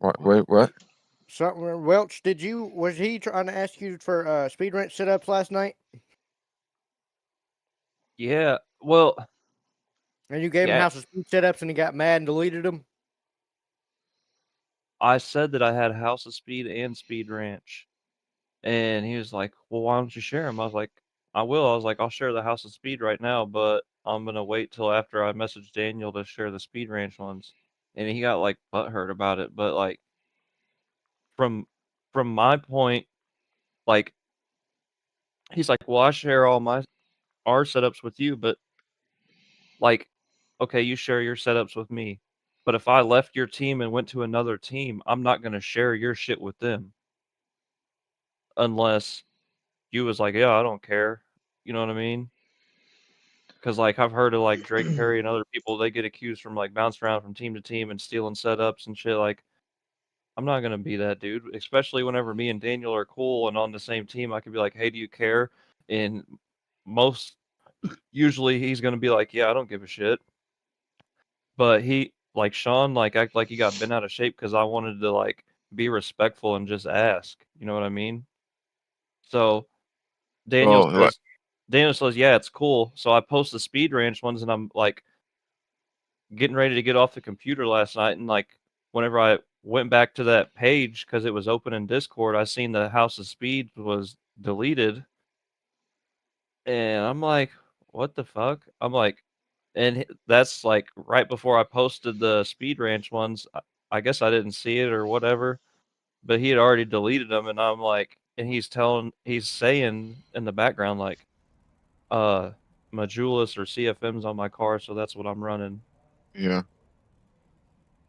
What? Wait, what? Something Welch, was he trying to ask you for speed wrench setups last night? Yeah. Well, And you gave him yeah. House of Speed setups and he got mad and deleted them? I said that I had House of Speed and Speed Ranch, and he was like, "Well, why don't you share them?" I was like, "I will." I was like, "I'll share the House of Speed right now, but I'm gonna wait till after I message Daniel to share the Speed Ranch ones." And he got like butthurt about it, but like from from my point, like he's like, "Well, I share all my our setups with you, but like, okay, you share your setups with me, but if I left your team and went to another team, I'm not gonna share your shit with them unless you was like, yeah, I don't care." You know what I mean? Because like I've heard of like Drake Perry and other people, they get accused from like bouncing around from team to team and stealing setups and shit. Like, I'm not gonna be that dude, especially whenever me and Daniel are cool and on the same team. I could be like, "Hey, do you care?" And most usually he's gonna be like, "Yeah, I don't give a shit." But he like Sean like act like he got bent out of shape because I wanted to like be respectful and just ask. You know what I mean? So Daniel Oh, what? says Daniel says, "Yeah, it's cool." So I post the Speed Ranch ones, and I'm like getting ready to get off the computer last night, and like whenever I went back to that page because it was open in Discord, I seen the House of Speed was deleted, and I'm like, "What the fuck?" I'm like, and that's like right before I posted the Speed Ranch ones. I guess I didn't see it or whatever, but he had already deleted them, and I'm like, and he's saying in the background like, uh, Majoulis or CFM's on my car, so that's what I'm running. Yeah.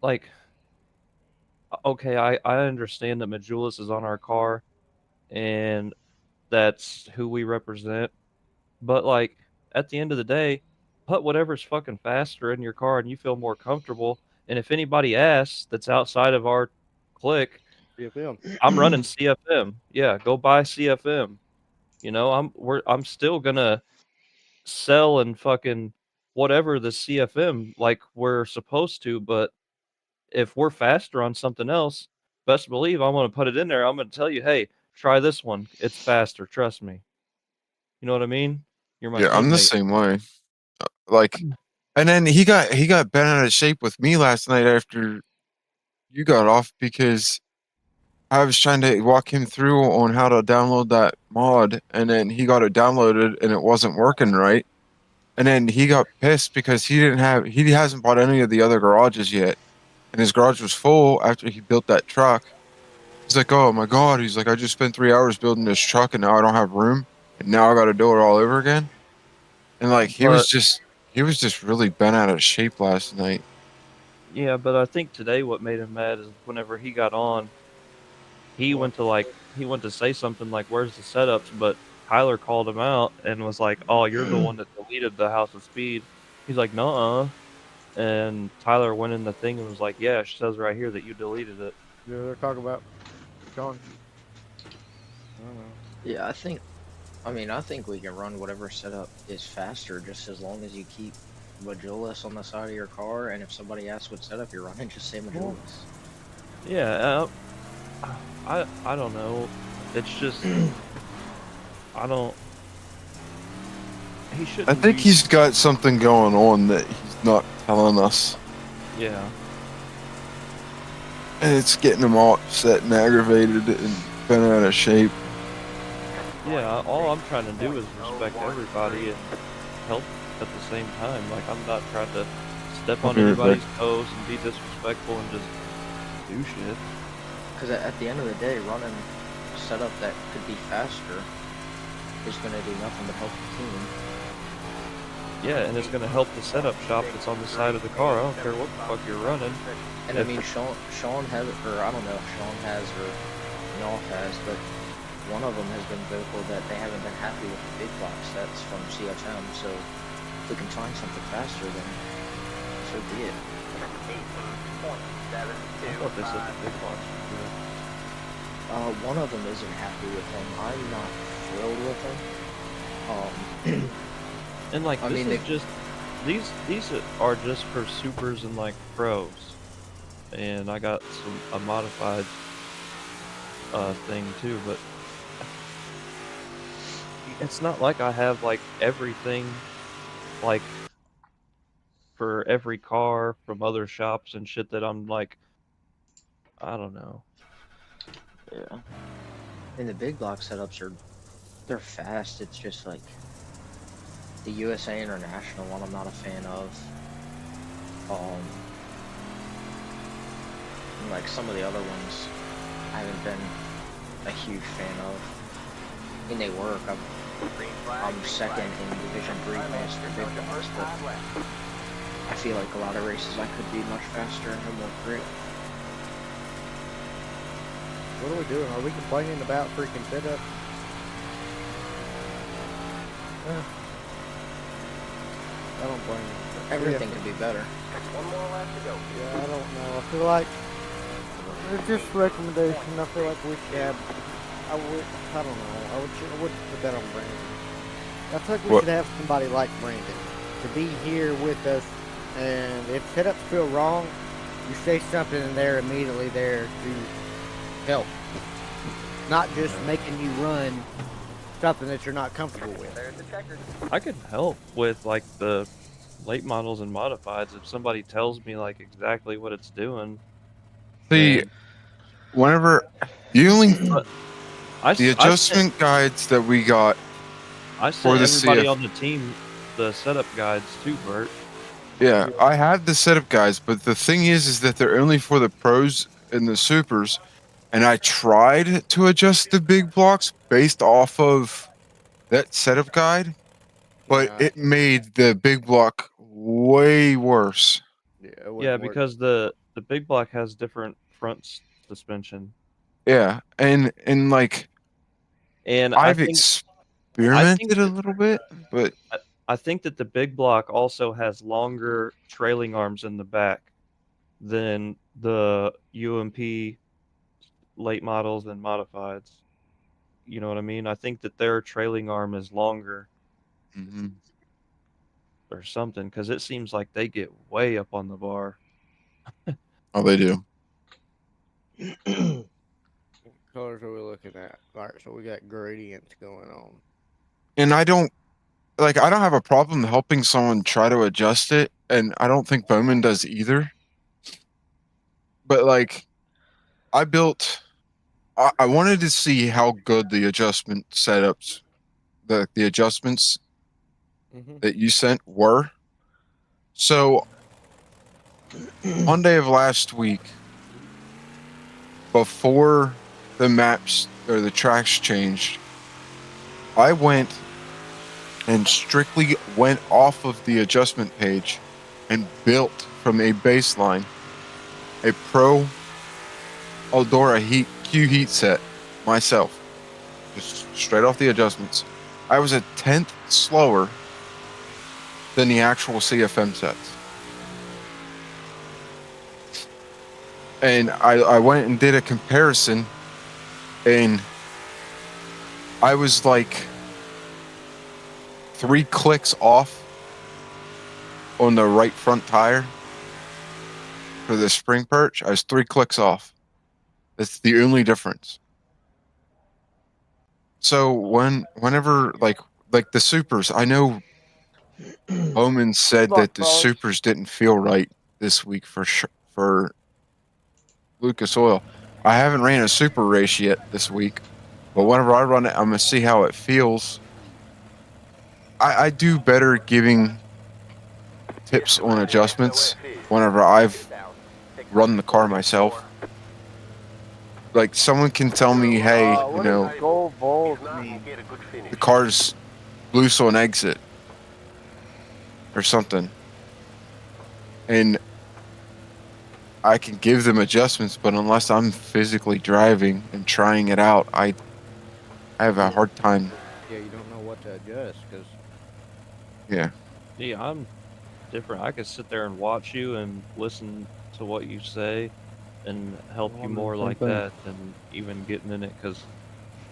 Like, okay, I understand that Majoulis is on our car and that's who we represent, but like at the end of the day, put whatever's fucking faster in your car and you feel more comfortable. And if anybody asks that's outside of our clique, CFM. I'm running CFM. Yeah, go buy CFM. You know, I'm still gonna sell and fucking whatever the CFM like we're supposed to, but if we're faster on something else, best believe I'm gonna put it in there. I'm gonna tell you, "Hey, try this one. It's faster, trust me." You know what I mean? You're my Yeah, I'm the teammate. same way. Like, and then he got bent out of shape with me last night after you got off because I was trying to walk him through on how to download that mod, and then he got it downloaded and it wasn't working right. And then he got pissed because he hasn't bought any of the other garages yet, and his garage was full after he built that truck. He's like, "Oh my god!" He's like, "I just spent 3 hours building this truck, and now I don't have room, and now I got to do it all over again." And like But he was just really bent out of shape last night. yeah, but I think today what made him mad is whenever he got on, he went to say something like, "Where's the setups?" But Tyler called him out and was like, "Oh, you're the one that deleted the House of Speed." He's like, "Nuh-uh." And Tyler went in the thing and was like, "Yeah, it says right here that you deleted it." Yeah, they're talking about Sean. I don't know. Yeah, I think we can run whatever setup is faster, just as long as you keep Majoulis on the side of your car, and if somebody asks what setup you're running, just say Majoulis. Yeah, I don't know. It's just I don't. He I shouldn't think use. he's got something going on that he's not telling us, Yeah, and it's getting him all upset and aggravated and bent out of shape. yeah. All I'm trying to do is respect everybody and help at the same time. Like I'm not trying to step I'll on be right back. anybody's toes and be disrespectful and just do shit. Because at the end of the day, running a setup that could be faster is going to do nothing but help the team. Yeah, and it's gonna help the setup shop that's on the side of the car. I don't care what the fuck you're running. And I mean, Sean has, or I don't know if Sean has or Knopf has, but one of them has been vocal that they haven't been happy with the big box sets from CFM. So if we can find something faster, then so be it. I thought they said the big box was good. One of them isn't happy with him. I'm not thrilled with him. And like I this mean, is just these are just for supers and like pros. and I got a modified thing too, but it's not like I have like everything like for every car from other shops and shit that I'm like, I don't know. Yeah. And the big block setups they're fast. It's just like the USA International one I'm not a fan of. And like some of the other ones I haven't been a huge fan of. I mean, they work. I'm second in Division 3 fast for big blocks, but I feel like a lot of races I could be much faster and have more grip. What are we doing? Are we complaining about freaking setup? I don't blame you. Everything could be better. One more lap to go. Yeah, I don't know. I feel like it's just a recommendation. I feel like we should have. I don't know. I would put that on Brandon. I feel like we What? should have somebody like Brandon to be here with us. And if setups feel wrong, you say something and they're immediately there to help. Not just making you run something that you're not comfortable with. There's the checker. I could help with like the late models and modifieds if somebody tells me like exactly what it's doing. See, then whenever you only I, the I sent, adjustment guides that we got I for sent the everybody CF on the team the setup guides too, Bert. Yeah, I have the setup guides, but the thing is that they're only for the pros and the supers. And I tried to adjust the big blocks based off of that setup guide, but Yeah. it made the big block way worse. Yeah, it Yeah, wouldn't work. because the big block has different front suspension, Yeah, and like and I've think experimented a little bit, but I think that the big block also has longer trailing arms in the back than the UMP late models and modifieds. You know what I mean? I think that their trailing arm is longer mhm. or something because it seems like they get way up on the bar. Oh, they do. What colors are we looking at? All right, so we got gradients going on. And I don't have a problem helping someone try to adjust it, and I don't think Bowman does either. But like I built I wanted to see how good the adjustment setups, the adjustments Mm-hmm. that you sent were. So Monday of last week, before the maps or the tracks changed, I went and strictly went off of the adjustment page and built from a baseline a Pro Eldora Q heat set myself, just straight off the adjustments. I was a tenth slower than the actual CFM sets. And I went and did a comparison, and I was like 3 clicks off on the right front tire for the spring perch. I was 3 clicks off. That's the only difference. So whenever like the supers, I know Bowman said that the supers didn't feel right this week for Lucas Oil. I haven't ran a super race yet this week, but whenever I run it, I'm gonna see how it feels. I do better giving tips on adjustments whenever I've run the car myself. Like someone can tell me, hey, you know, gold balls mean? the car's loose on exit or something, and I can give them adjustments, but unless I'm physically driving and trying it out, I have a hard time. Yeah, you don't know what to adjust because Yeah. Yeah, I'm different. I could sit there and watch you and listen to what you say and help you more like that than even getting in it because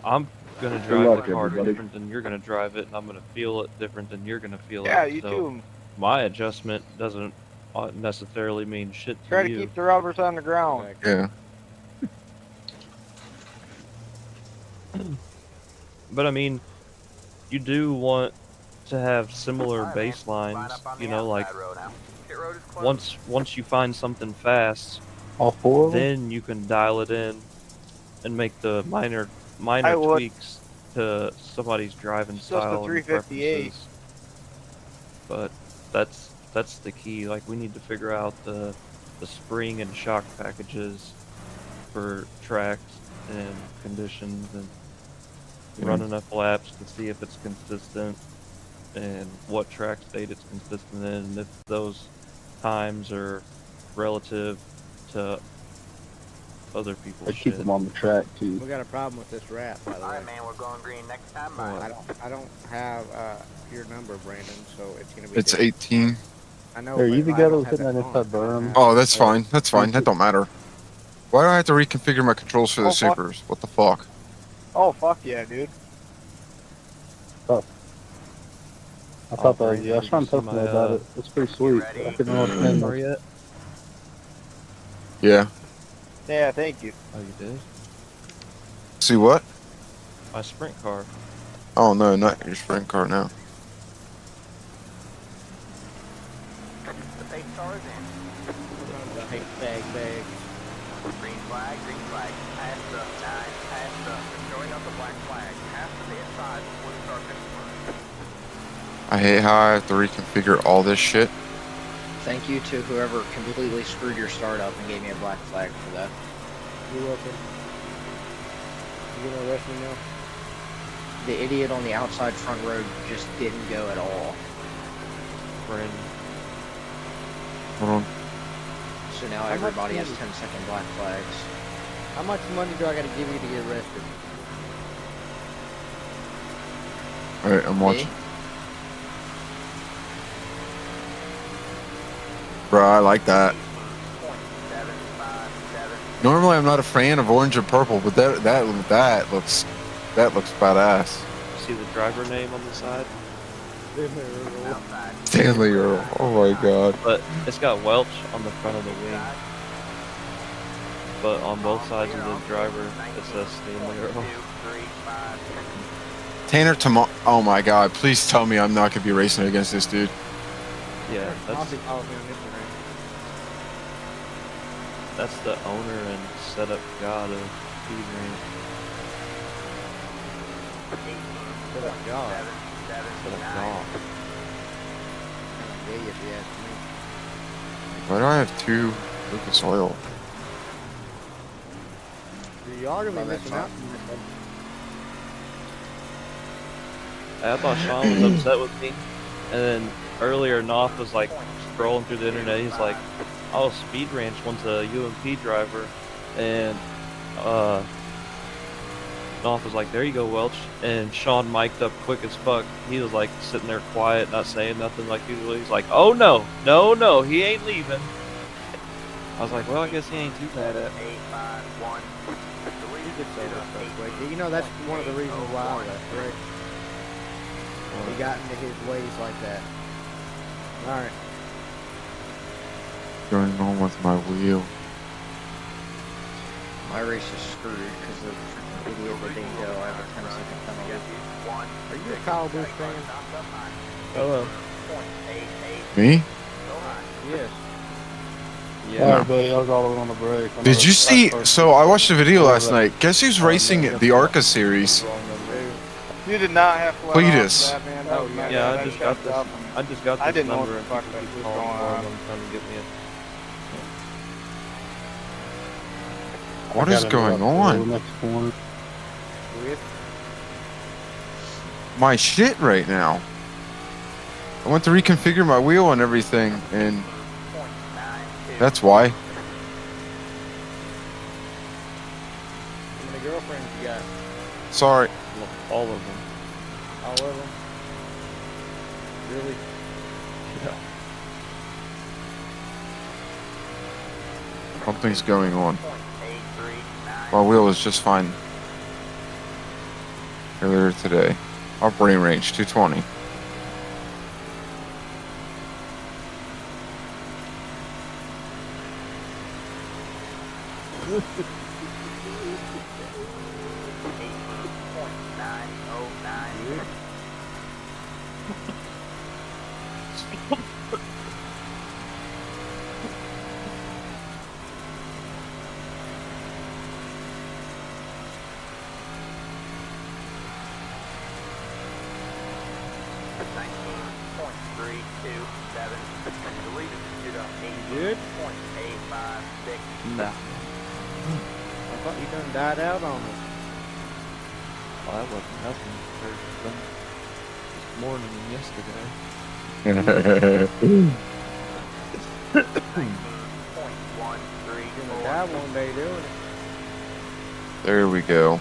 I'm gonna drive the car different than you're gonna drive it, and I'm gonna feel it different than you're gonna feel it. Yeah, you so too. my adjustment doesn't necessarily mean shit to Try to you. keep the rubbers on the ground. Yeah. But I mean, you do want to have similar All right, man. Line baselines. up on You the know, like outside road now. Pit road is closed. once you find something fast, All four of them? then you can dial it in and make the minor I would. tweaks to somebody's driving It's just a style and 358. preferences. But that's the key. Like we need to figure out the spring and shock packages for tracks and conditions and run enough laps to see if it's consistent and what track state it's consistent in, and if those times are relative to other people's They keep shit. them on the track too. We got a problem with this wrap, by the All way. right, man. We're going green next time. Oh, Bye. I don't have your number, Brandon, so it's gonna be. It's different. 18. I know. Here, but you the I guy that don't was have hitting that phone. inside berm? Oh, that's fine. That's fine. That don't matter. Why do I have to reconfigure my controls for the Oh, fuck. supers? What the fuck? Oh, fuck yeah, dude. I thought that was Brandon, you. I was did trying you to talk see to him my, about it. It's pretty sweet. ready? I couldn't understand Car it. yet? Yeah. Yeah, thank you. Oh, you did? See what? My sprint car. Oh no, not your sprint car now. The pace car is in. Hey, bag. Green flag, green flag. Pass the 9, pass the showing up the black flag. Pass to the inside before you start pit line. I hate how I have to reconfigure all this shit. Thank you to whoever completely screwed your startup and gave me a black flag for that. You're welcome. You gonna arrest me now? The idiot on the outside front road just didn't go at all. Brandon. Hold on. So now How much everybody has money? 10-second black flags. How much money do I gotta give you to get arrested? Alright, I'm watching. Me? Bro, I like that. 18.757. Normally I'm not a fan of orange and purple, but that looks badass. See the driver name on the side? Outside. Stanley Earl. Oh my god. But it's got Welch on the front of the wing. But on both sides of the driver, it says Stanley 2, Earl. 3, 5, 6. Tanner Tomo. Oh my god, please tell me I'm not gonna be racing against this dude. Yeah, I'll be following me on Instagram. that's the owner and setup god of Speed Ranch. Good job. 7, Setup 9. god. Yeah, if you ask me. Why do I have 2 Lucas Oil? You are gonna Love be that missing out. I thought Sean was upset with me, and then earlier Knopf was like scrolling through the internet. He's like, "Oh, Speed Ranch wants a UMP driver," and Knopf was like, "There you go, Welch." And Sean mic'd up quick as fuck. He was like sitting there quiet, not saying nothing like usual. He's like, "Oh no, he ain't leaving." I was like, "Well, I guess he ain't too bad at." 8, 5, 1. You could say that stuff quick. You know that's one of the reasons why I left, right? He got into his ways like that. Alright. Going on with my wheel. My race is screwed because the freaking idiot that didn't go. I have a 10-second penalty. 1. Are you a Kyle Busch fan? Hello. Me? Yes. Yeah. Alright, buddy, I was all over on the break. I know Did you it's see? first- So I watched a video last Whatever. night. Guess who's racing the ARCA series? You did not have to let Cletus. off that, man. That was mad. Yeah, I That just got shut this. up. I just got this I didn't know what number the and fuck people that keep was calling going for on. them, trying to get me. What I is gotta going go up to the on? next corner. With My shit right now. I went to reconfigure my wheel and everything, and that's why. how many girlfriends you got? Sorry. All of them. All of them? Really? Something's going on. My wheel is just fine. Earlier today. Operating range 220. $18.909. $19.327. Deleted to the Good? 18.856. Nah. I thought you done died out on us. Well, that wasn't nothing compared to them this morning and yesterday. 19.134. You're gonna die one day doing it. There we go.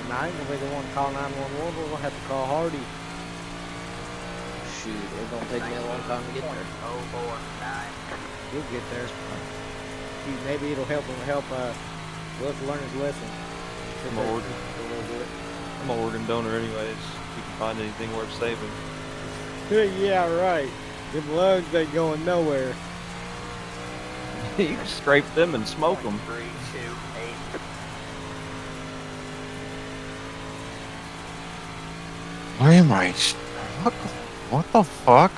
And I ain't gonna be the one to call 911. We're gonna have to call Hardy. Shoot, it don't take me a long time to get there. 049. You'll get there. Shoot, maybe it'll help him Russ learn his lesson. I'm an organ. I'm an organ donor anyways. If you can find anything worth saving. Yeah, right. Them lungs ain't going nowhere. You can scrape them and smoke them. 328. Why am I? What the fuck?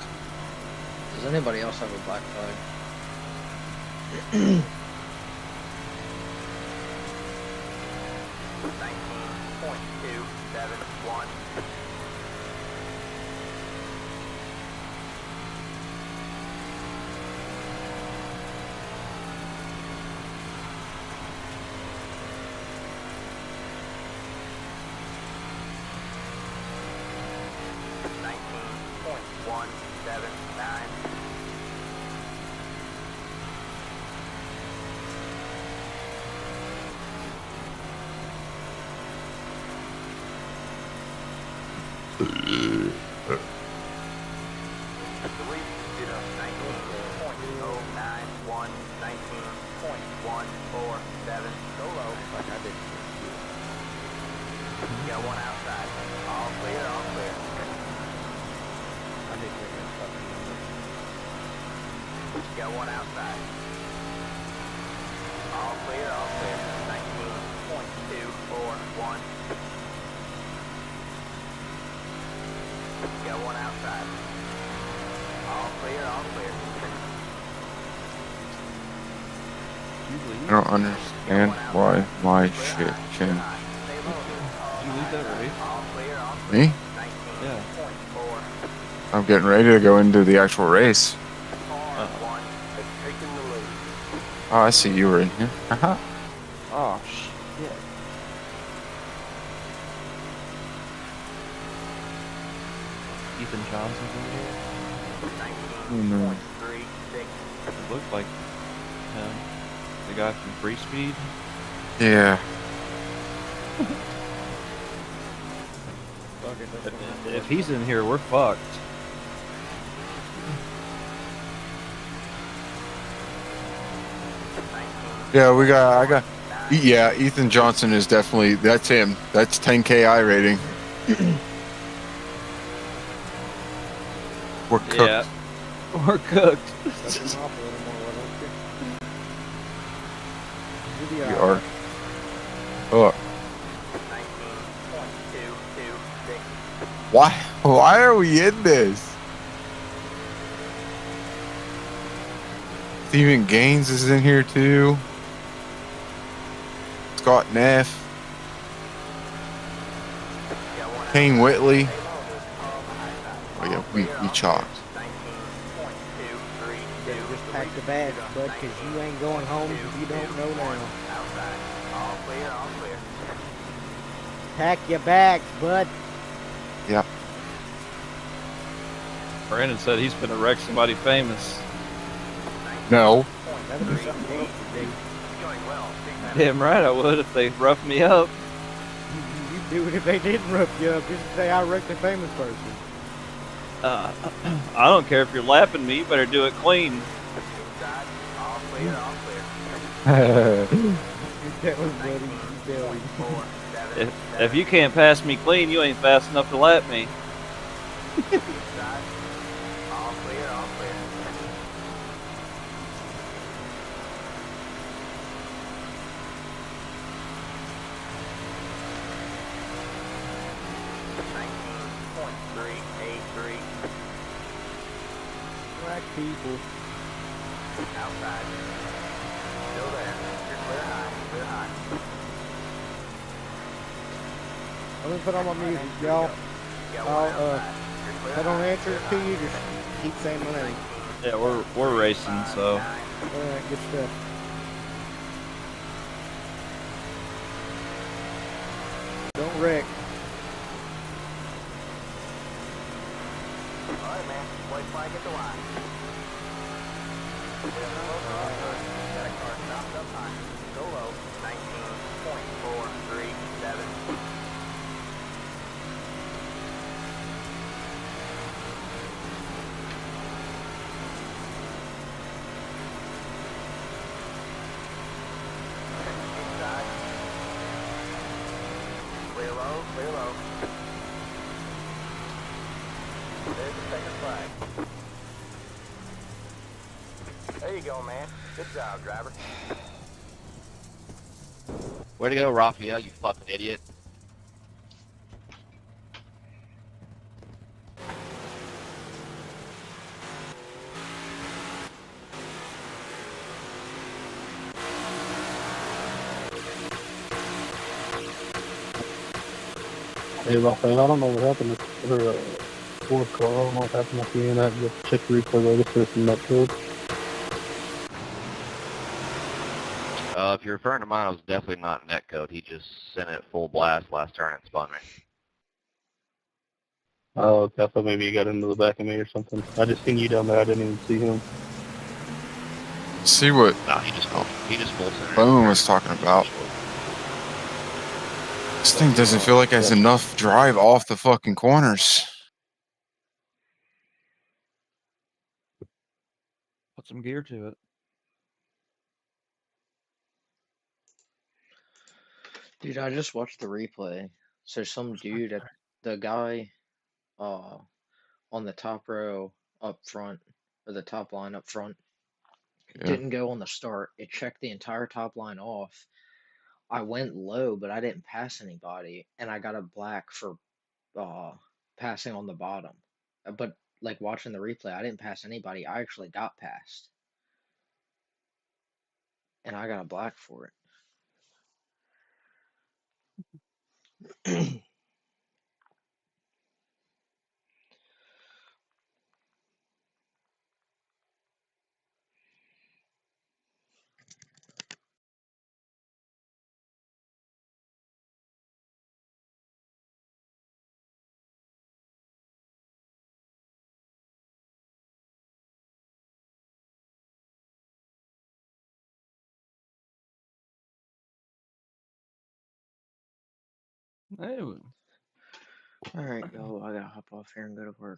Does anybody else have a black flag? 19.271. $19.179. Got one outside. All clear, all clear. Got one outside. All clear, all clear. 19.241. Got one outside. All clear, all clear. I don't understand why my shit changed. Did you leave that race? All clear, all clear. Me? Yeah. 19.4. I'm getting ready to go into the actual race. R1 has taken the lead. Oh, I see you were in here. Haha. Oh shit. Ethan Johnson's in here. Oh, no. 19.36. It looked like him. The guy from Free Speed. Yeah. If he's in here, we're fucked. Yeah, I got. Yeah, Ethan Johnson is definitely. That's him. That's 10K I rating. We're cooked. Yeah. We're cooked. We are. Oh. 19.226. Why are we in this? Steven Gaines is in here too. Scott Neff. Kane Whitley. Oh yeah, we chalked. Just pack the bags, bud, because you ain't going home if you don't know now. Outside. All clear, all clear. Pack your bags, bud. Yeah. Brandon said he's gonna wreck somebody famous. No. That'll be something else to do. Going well. Big man. Damn right I would if they roughed me up. You do it if they didn't rough you up. Just say I wrecked a famous person. I don't care if you're lapping me, you better do it clean. Inside. All clear, all clear. That was buddy. You tell him. 19.477. If you can't pass me clean, you ain't fast enough to lap me. Inside. All 83. Black people. Outside. Still there. You're clear high. Clear high. I'm gonna put on my music, y'all. Got I'll one outside. You're clear if I don't high. answer it to Clear you, high. just keep saying my name. Yeah, we're racing, so Alright, good stuff. Don't wreck. Alright, man. White flag at the line. Got a car stopped up high. Go low. 19.437. Inside. Clear low, clear low. There's the second flag. There you go, man. Good job, driver. Way to go, Raphael, you fucking idiot. Hey, Raphael, I don't know what happened to her fourth car. I don't know what happened at the end. I had to check the replay later for some net code. If you're referring to mine, it was definitely not netcode. He just sent it full blast last turn and spun me. Oh, okay. I thought maybe he got into the back of me or something. I just seen you down there. I didn't even see him. See what No, he just full centered. Boom was talking about. This thing doesn't feel like it has enough drive off the fucking corners. put some gear to it. Dude, I just watched the replay. So some dude at the guy on the top row up front, or the top line up front, Yeah. didn't go on the start. It checked the entire top line off. I went low, but I didn't pass anybody, and I got a black for passing on the bottom. But like watching the replay, I didn't pass anybody. I actually got passed, and I got a black for it. Hey, All right, yo, I gotta hop off here and go to work.